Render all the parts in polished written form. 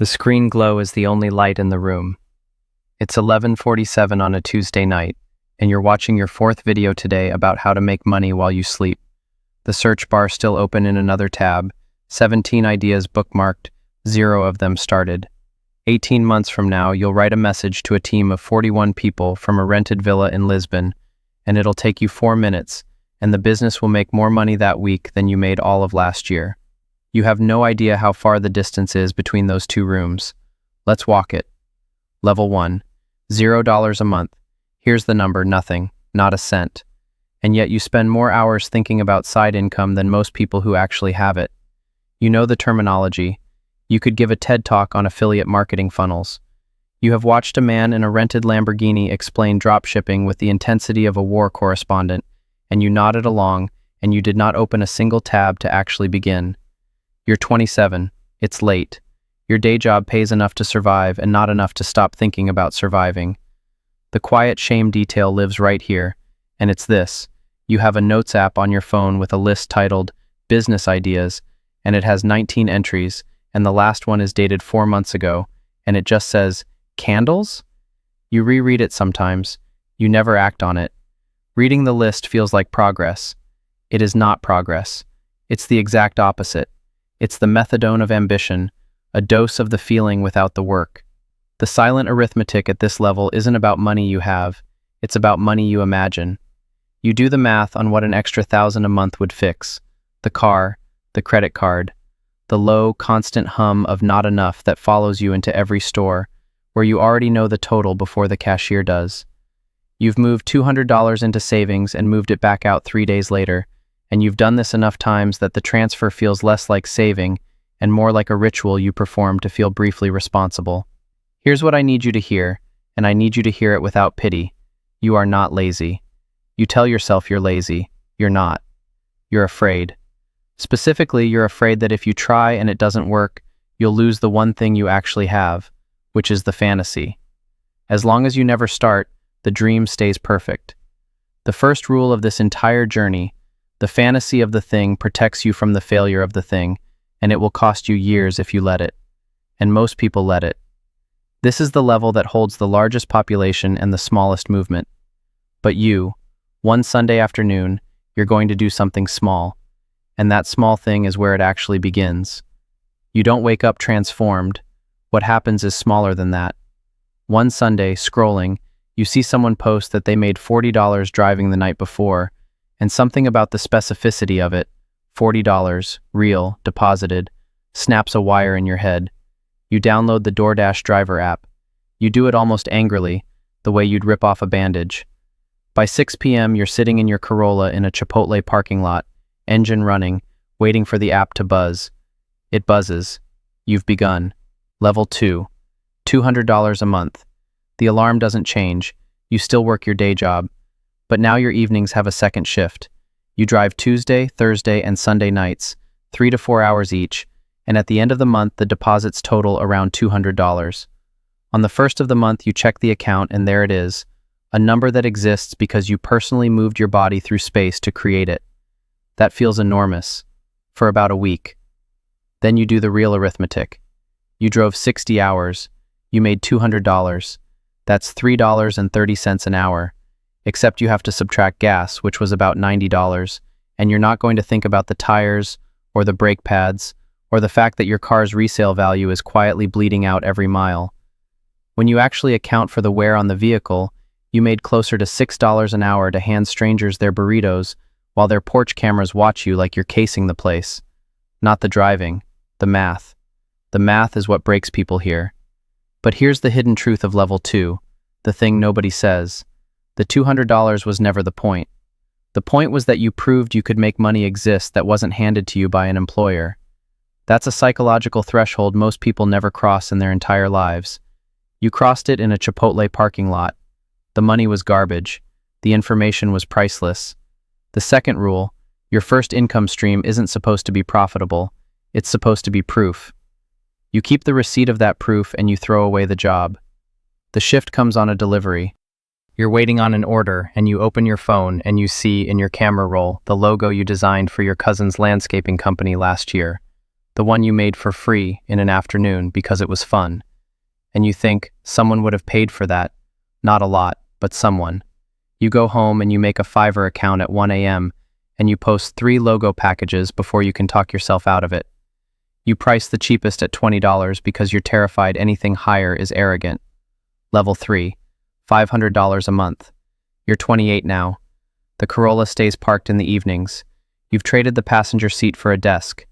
The screen glow is the only light in the room. It's 11:47 on a Tuesday night, and you're watching your fourth video today about how to make money while you sleep. The search bar still open in another tab, 17 ideas bookmarked, 0 of them started. 18 months from now, you'll write a message to a team of 41 people from a rented villa in Lisbon, and it'll take you 4 minutes, and the business will make more money that week than you made all of last year. You have no idea how far the distance is between those two rooms. Let's walk it. Level 1. $0 a month. Here's the number, nothing, not a cent. And yet you spend more hours thinking about side income than most people who actually have it. You know the terminology. You could give a TED Talk on affiliate marketing funnels. You have watched a man in a rented Lamborghini explain dropshipping with the intensity of a war correspondent, and you nodded along, and you did not open a single tab to actually begin. You're 27. It's late. Your day job pays enough to survive and not enough to stop thinking about surviving. The quiet shame detail lives right here, and it's this. You have a notes app on your phone with a list titled Business Ideas, and it has 19 entries, and the last one is dated 4 months ago, and it just says, candles? You reread it sometimes. You never act on it. Reading the list feels like progress. It is not progress. It's the exact opposite. It's the methadone of ambition, a dose of the feeling without the work. The silent arithmetic at this level isn't about money you have, it's about money you imagine. You do the math on what an extra $1,000 a month would fix. The car, the credit card, the low, constant hum of not enough that follows you into every store, where you already know the total before the cashier does. You've moved $200 into savings and moved it back out 3 days later, and you've done this enough times that the transfer feels less like saving and more like a ritual you perform to feel briefly responsible. Here's what I need you to hear, and I need you to hear it without pity. You are not lazy. You tell yourself you're lazy. You're not. You're afraid. Specifically, you're afraid that if you try and it doesn't work, you'll lose the one thing you actually have, which is the fantasy. As long as you never start, the dream stays perfect. The first rule of this entire journey, the fantasy of the thing protects you from the failure of the thing, and it will cost you years if you let it. And most people let it. This is the level that holds the largest population and the smallest movement. But you, one Sunday afternoon, you're going to do something small, and that small thing is where it actually begins. You don't wake up transformed. What happens is smaller than that. One Sunday, scrolling, you see someone post that they made $40 driving the night before, and something about the specificity of it, $40, real, deposited, snaps a wire in your head. You download the DoorDash driver app. You do it almost angrily, the way you'd rip off a bandage. By 6 p.m., you're sitting in your Corolla in a Chipotle parking lot, engine running, waiting for the app to buzz. It buzzes. You've begun. Level 2. $200 a month. The alarm doesn't change. You still work your day job. But now your evenings have a second shift. You drive Tuesday, Thursday, and Sunday nights, 3 to 4 hours each, and at the end of the month, the deposits total around $200. On the first of the month, you check the account, and there it is, a number that exists because you personally moved your body through space to create it. That feels enormous, for about a week. Then you do the real arithmetic. You drove 60 hours. You made $200. That's $3.30 an hour. Except you have to subtract gas, which was about $90, and you're not going to think about the tires, or the brake pads, or the fact that your car's resale value is quietly bleeding out every mile. When you actually account for the wear on the vehicle, you made closer to $6 an hour to hand strangers their burritos while their porch cameras watch you like you're casing the place. Not the driving, the math. The math is what breaks people here. But here's the hidden truth of level 2, the thing nobody says. The $200 was never the point. The point was that you proved you could make money exist that wasn't handed to you by an employer. That's a psychological threshold most people never cross in their entire lives. You crossed it in a Chipotle parking lot. The money was garbage. The information was priceless. The second rule, your first income stream isn't supposed to be profitable. It's supposed to be proof. You keep the receipt of that proof and you throw away the job. The shift comes on a delivery. You're waiting on an order, and you open your phone and you see in your camera roll the logo you designed for your cousin's landscaping company last year. the one you made for free in an afternoon because it was fun. And you think, someone would have paid for that. Not a lot, but someone. You go home and you make a Fiverr account at 1 a.m. and you post 3 logo packages before you can talk yourself out of it. You price the cheapest at $20 because you're terrified anything higher is arrogant. Level 3, $500 a month. You're 28 now. The Corolla stays parked in the evenings. You've traded the passenger seat for a desk.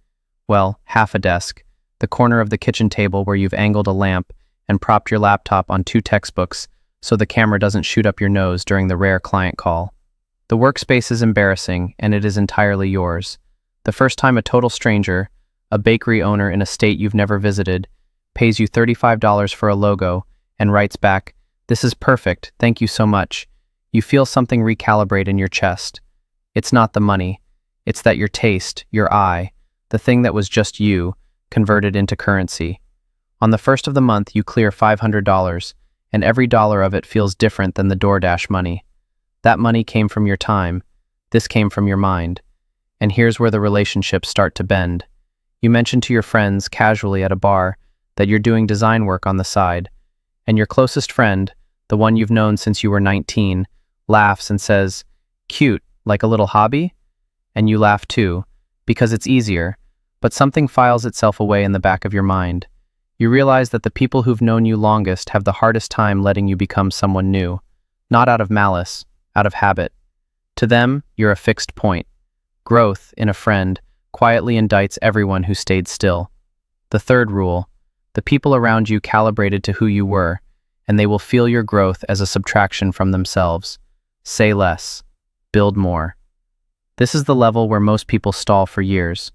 Well, half a desk. The corner of the kitchen table where you've angled a lamp and propped your laptop on 2 textbooks so the camera doesn't shoot up your nose during the rare client call. The workspace is embarrassing, and it is entirely yours. The first time a total stranger, a bakery owner in a state you've never visited, pays you $35 for a logo and writes back, "This is perfect, thank you so much," you feel something recalibrate in your chest. It's not the money. It's that your taste, your eye, the thing that was just you, converted into currency. On the first of the month, you clear $500, and every dollar of it feels different than the DoorDash money. That money came from your time. This came from your mind. And here's where the relationships start to bend. You mention to your friends casually at a bar that you're doing design work on the side, and your closest friend, the one you've known since you were 19, laughs and says, "Cute, like a little hobby?" And you laugh too, because it's easier, but something files itself away in the back of your mind. You realize that the people who've known you longest have the hardest time letting you become someone new, not out of malice, out of habit. To them, you're a fixed point. Growth, in a friend, quietly indicts everyone who stayed still. The third rule: the people around you calibrated to who you were, and they will feel your growth as a subtraction from themselves. Say less. Build more. This is the level where most people stall for years.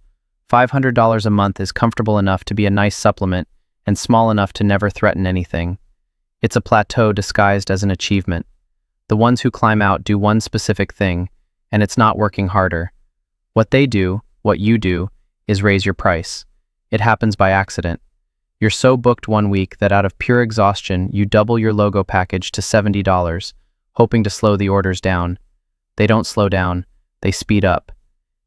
$500 a month is comfortable enough to be a nice supplement and small enough to never threaten anything. It's a plateau disguised as an achievement. The ones who climb out do one specific thing, and it's not working harder. What they do, what you do, is raise your price. It happens by accident. You're so booked one week that out of pure exhaustion, you double your logo package to $70, hoping to slow the orders down. They don't slow down, they speed up.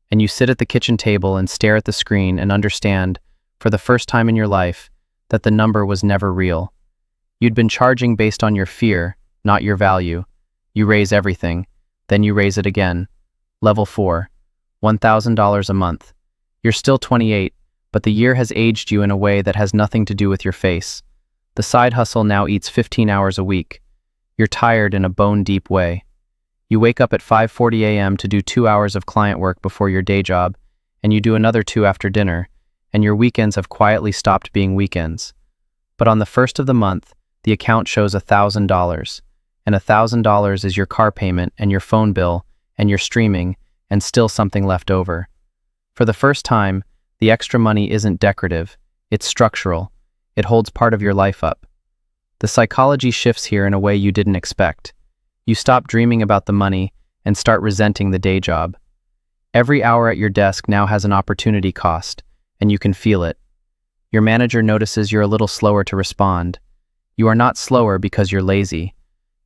And you sit at the kitchen table and stare at the screen and understand, for the first time in your life, that the number was never real. You'd been charging based on your fear, not your value. You raise everything, then you raise it again. Level 4, $1,000 a month. You're still 28, but the year has aged you in a way that has nothing to do with your face. The side hustle now eats 15 hours a week. You're tired in a bone-deep way. You wake up at 5:40 a.m. to do 2 hours of client work before your day job, and you do another 2 after dinner, and your weekends have quietly stopped being weekends. But on the first of the month, the account shows $1,000, and $1,000 is your car payment and your phone bill and your streaming, and still something left over. For the first time, the extra money isn't decorative, it's structural. It holds part of your life up. The psychology shifts here in a way you didn't expect. You stop dreaming about the money and start resenting the day job. Every hour at your desk now has an opportunity cost, and you can feel it. Your manager notices you're a little slower to respond. You are not slower because you're lazy.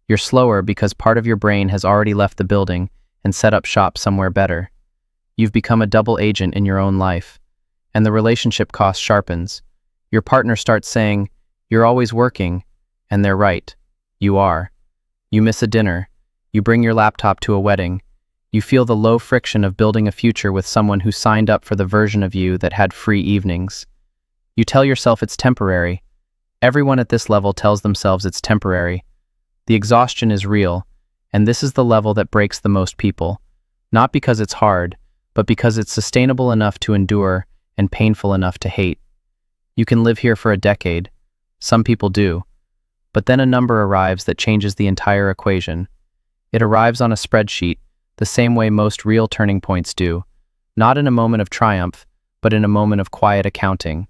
You're slower because part of your brain has already left the building and set up shop somewhere better. You've become a double agent in your own life, and the relationship cost sharpens. Your partner starts saying, "You're always working," and they're right. You are. You miss a dinner. You bring your laptop to a wedding. You feel the low friction of building a future with someone who signed up for the version of you that had free evenings. You tell yourself it's temporary. Everyone at this level tells themselves it's temporary. The exhaustion is real, and this is the level that breaks the most people. Not because it's hard, but because it's sustainable enough to endure and painful enough to hate. You can live here for a decade. Some people do. But then a number arrives that changes the entire equation. It arrives on a spreadsheet, the same way most real turning points do, not in a moment of triumph, but in a moment of quiet accounting.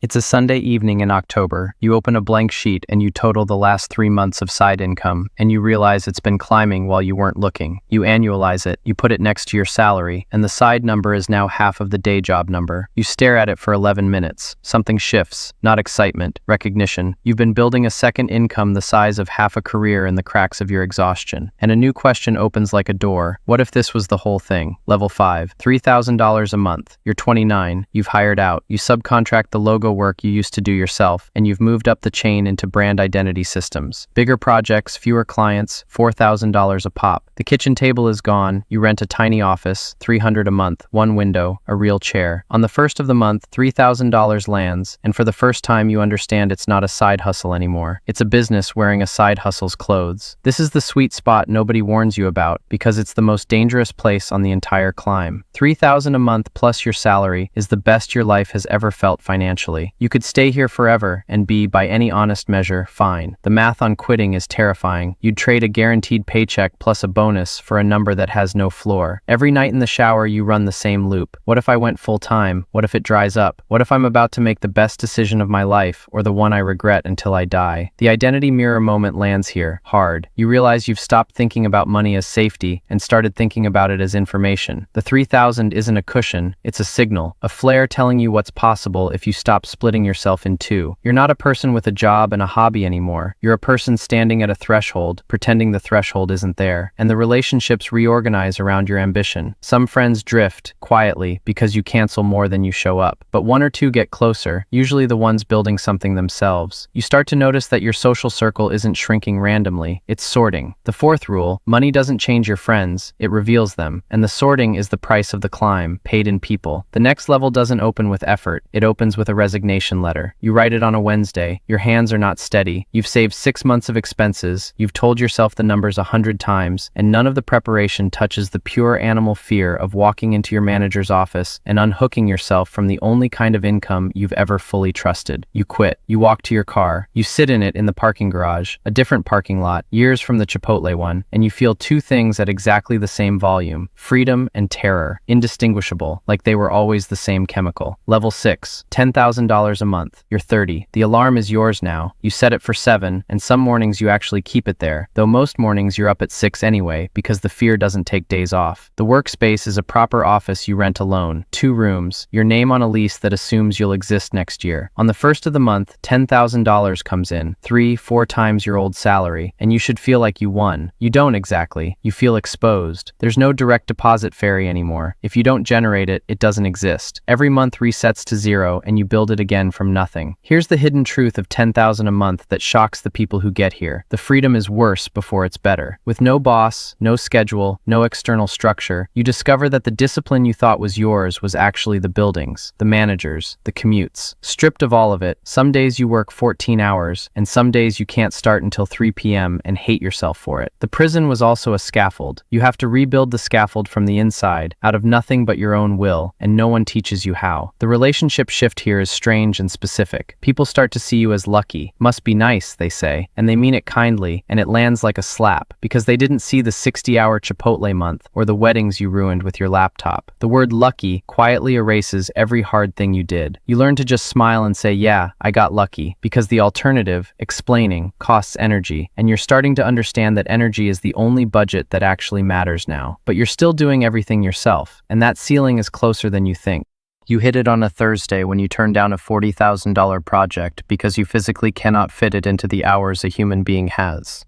It's a Sunday evening in October. You open a blank sheet and you total the last 3 months of side income, and you realize it's been climbing while you weren't looking. You annualize it, you put it next to your salary, and the side number is now half of the day job number. You stare at it for 11 minutes. Something shifts, not excitement, recognition. You've been building a second income the size of half a career in the cracks of your exhaustion. And a new question opens like a door. What if this was the whole thing? Level 5, $3,000 a month. You're 29, you've hired out, you subcontract the logo work you used to do yourself, and you've moved up the chain into brand identity systems. Bigger projects, fewer clients, $4,000 a pop. The kitchen table is gone. You rent a tiny office, $300 a month, one window, a real chair. On the first of the month, $3,000 lands, and for the first time you understand it's not a side hustle anymore. It's a business wearing a side hustle's clothes. This is the sweet spot nobody warns you about, because it's the most dangerous place on the entire climb. $3,000 a month plus your salary is the best your life has ever felt financially. You could stay here forever and be, by any honest measure, fine. The math on quitting is terrifying. You'd trade a guaranteed paycheck plus a bonus for a number that has no floor. Every night in the shower you run the same loop. What if I went full-time? What if it dries up? What if I'm about to make the best decision of my life, or the one I regret until I die? The identity mirror moment lands here, hard. You realize you've stopped thinking about money as safety and started thinking about it as information. The 3,000 isn't a cushion, it's a signal, a flare telling you what's possible if you stop splitting yourself in two. You're not a person with a job and a hobby anymore. You're a person standing at a threshold, pretending the threshold isn't there, and the relationships reorganize around your ambition. Some friends drift, quietly, because you cancel more than you show up, but one or two get closer, usually the ones building something themselves. You start to notice that your social circle isn't shrinking randomly, it's sorting. The fourth rule, money doesn't change your friends, it reveals them, and the sorting is the price of the climb, paid in people. The next level doesn't open with effort, it opens with a resignation letter. You write it on a Wednesday, your hands are not steady, you've saved 6 months of expenses, you've told yourself the numbers 100 times, and none of the preparation touches the pure animal fear of walking into your manager's office and unhooking yourself from the only kind of income you've ever fully trusted. You quit. You walk to your car. You sit in it in the parking garage, a different parking lot, years from the Chipotle one, and you feel two things at exactly the same volume: freedom and terror, indistinguishable, like they were always the same chemical. Level 6, $10,000 a month. You're 30. The alarm is yours now. You set it for 7, and some mornings you actually keep it there, though most mornings you're up at 6 anyway, because the fear doesn't take days off. The workspace is a proper office you rent alone, 2 rooms, your name on a lease that assumes you'll exist next year. On the first of the month, $10,000 comes in, 3-4 times your old salary, and you should feel like you won. You don't exactly. You feel exposed. There's no direct deposit fairy anymore. If you don't generate it, it doesn't exist. Every month resets to 0, and you build it again from nothing. Here's the hidden truth of $10,000 a month that shocks the people who get here. The freedom is worse before it's better. With no boss, no schedule, no external structure, you discover that the discipline you thought was yours was actually the buildings, the managers, the commutes. Stripped of all of it, some days you work 14 hours, and some days you can't start until 3 p.m. and hate yourself for it. The prison was also a scaffold. You have to rebuild the scaffold from the inside, out of nothing but your own will, and no one teaches you how. The relationship shift here is strange and specific. People start to see you as lucky. Must be nice, they say, and they mean it kindly, and it lands like a slap, because they didn't see the 60-hour Chipotle month or the weddings you ruined with your laptop. The word lucky quietly erases every hard thing you did. You learn to just smile and say, yeah, I got lucky, because the alternative, explaining, costs energy, and you're starting to understand that energy is the only budget that actually matters now. But you're still doing everything yourself, and that ceiling is closer than you think. You hit it on a Thursday when you turn down a $40,000 project because you physically cannot fit it into the hours a human being has.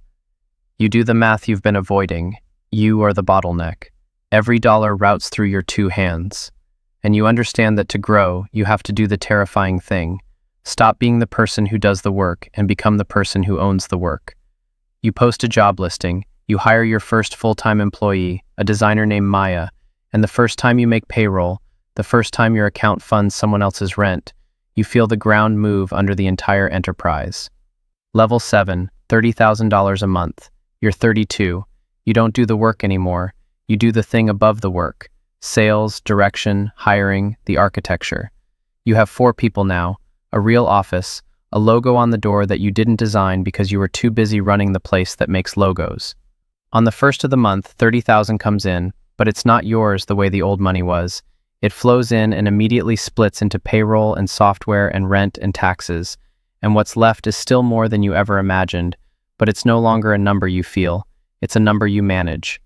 You do the math you've been avoiding. You are the bottleneck. Every dollar routes through your 2 hands. And you understand that to grow, you have to do the terrifying thing. Stop being the person who does the work and become the person who owns the work. You post a job listing, you hire your first full-time employee, a designer named Maya, and the first time you make payroll, the first time your account funds someone else's rent, you feel the ground move under the entire enterprise. Level 7, $30,000 a month. You're 32. You don't do the work anymore. You do the thing above the work. Sales, direction, hiring, the architecture. You have 4 people now, a real office, a logo on the door that you didn't design because you were too busy running the place that makes logos. On the first of the month, $30,000 comes in, but it's not yours the way the old money was. It flows in and immediately splits into payroll and software and rent and taxes, and what's left is still more than you ever imagined, but it's no longer a number you feel, it's a number you manage.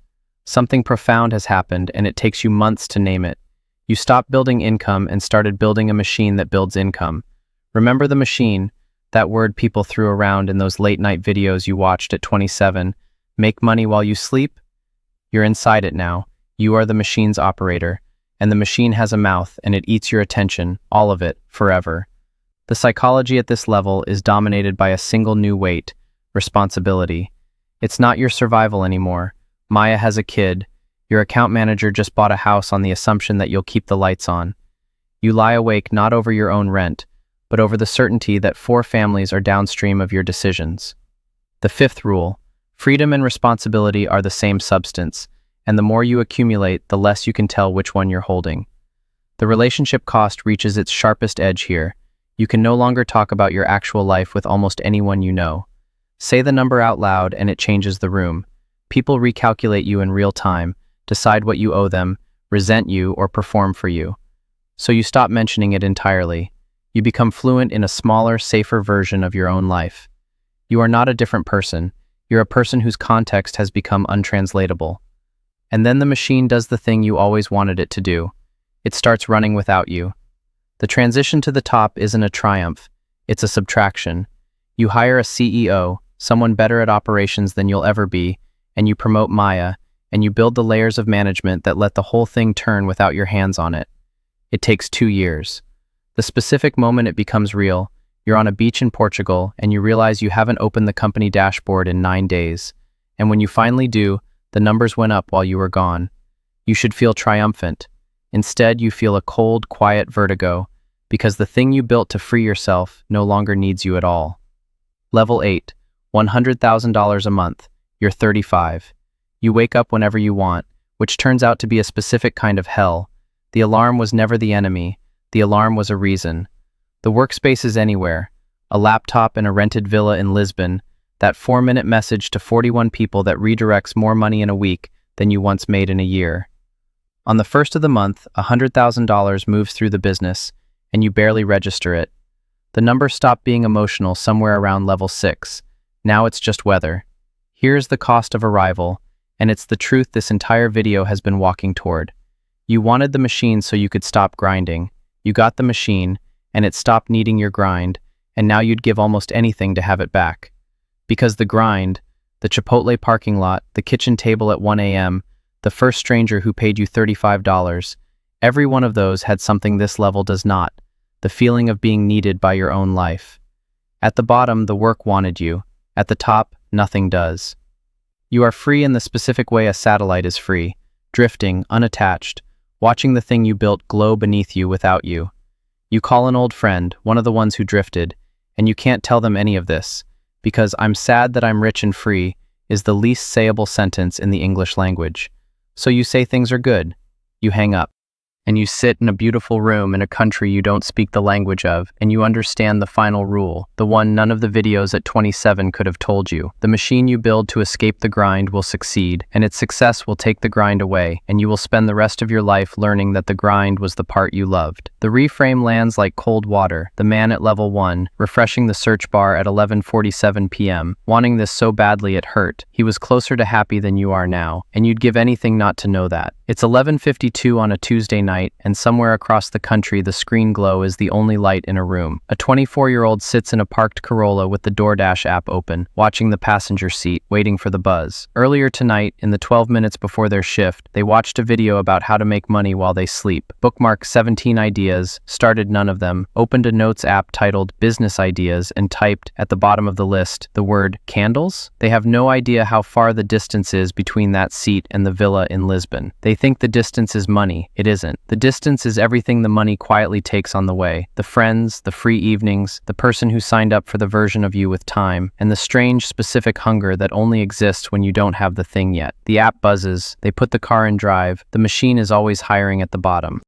Something profound has happened, and it takes you months to name it. You stopped building income and started building a machine that builds income. Remember the machine, that word people threw around in those late-night videos you watched at 27, make money while you sleep? You're inside it now. You are the machine's operator, and the machine has a mouth, and it eats your attention, all of it, forever. The psychology at this level is dominated by a single new weight, responsibility. It's not your survival anymore. Maya has a kid. Your account manager just bought a house on the assumption that you'll keep the lights on. You lie awake not over your own rent, but over the certainty that 4 families are downstream of your decisions. The 5th rule: freedom and responsibility are the same substance, and the more you accumulate, the less you can tell which one you're holding. The relationship cost reaches its sharpest edge here. You can no longer talk about your actual life with almost anyone you know. Say the number out loud and it changes the room. People recalculate you in real time, decide what you owe them, resent you, or perform for you. So you stop mentioning it entirely. You become fluent in a smaller, safer version of your own life. You are not a different person. You're a person whose context has become untranslatable. And then the machine does the thing you always wanted it to do. It starts running without you. The transition to the top isn't a triumph, it's a subtraction. You hire a CEO, someone better at operations than you'll ever be, and you promote Maya, and you build the layers of management that let the whole thing turn without your hands on it. It takes 2 years. The specific moment it becomes real, you're on a beach in Portugal, and you realize you haven't opened the company dashboard in 9 days. And when you finally do, the numbers went up while you were gone. You should feel triumphant. Instead, you feel a cold, quiet vertigo, because the thing you built to free yourself no longer needs you at all. Level 8, $100,000 a month. You're 35. You wake up whenever you want, which turns out to be a specific kind of hell. The alarm was never the enemy. The alarm was a reason. The workspace is anywhere. A laptop in a rented villa in Lisbon. That 4-minute message to 41 people that redirects more money in a week than you once made in a year. On the first of the month, $100,000 moves through the business, and you barely register it. The number stopped being emotional somewhere around level 6. Now it's just weather. Here's the cost of arrival, and it's the truth this entire video has been walking toward. You wanted the machine so you could stop grinding. You got the machine, and it stopped needing your grind, and now you'd give almost anything to have it back. Because the grind, the Chipotle parking lot, the kitchen table at 1 a.m., the first stranger who paid you $35, every one of those had something this level does not, the feeling of being needed by your own life. At the bottom, the work wanted you. At the top, nothing does. You are free in the specific way a satellite is free, drifting, unattached, watching the thing you built glow beneath you without you. You call an old friend, one of the ones who drifted, and you can't tell them any of this, because "I'm sad that I'm rich and free" is the least sayable sentence in the English language. So you say things are good. You hang up. And you sit in a beautiful room in a country you don't speak the language of, and you understand the final rule, the one none of the videos at 27 could have told you. The machine you build to escape the grind will succeed, and its success will take the grind away, and you will spend the rest of your life learning that the grind was the part you loved. The reframe lands like cold water, the man at level 1, refreshing the search bar at 11:47 p.m., wanting this so badly it hurt. He was closer to happy than you are now, and you'd give anything not to know that. It's 11:52 on a Tuesday night, and somewhere across the country the screen glow is the only light in a room. A 24-year-old sits in a parked Corolla with the DoorDash app open, watching the passenger seat, waiting for the buzz. Earlier tonight, in the 12 minutes before their shift, they watched a video about how to make money while they sleep, bookmarked 17 ideas, started none of them, opened a notes app titled Business Ideas, and typed, at the bottom of the list, the word candles. They have no idea how far the distance is between that seat and the villa in Lisbon. They think the distance is money. It isn't. The distance is everything the money quietly takes on the way. The friends, the free evenings, the person who signed up for the version of you with time, and the strange, specific hunger that only exists when you don't have the thing yet. The app buzzes, they put the car in drive, the machine is always hiring at the bottom.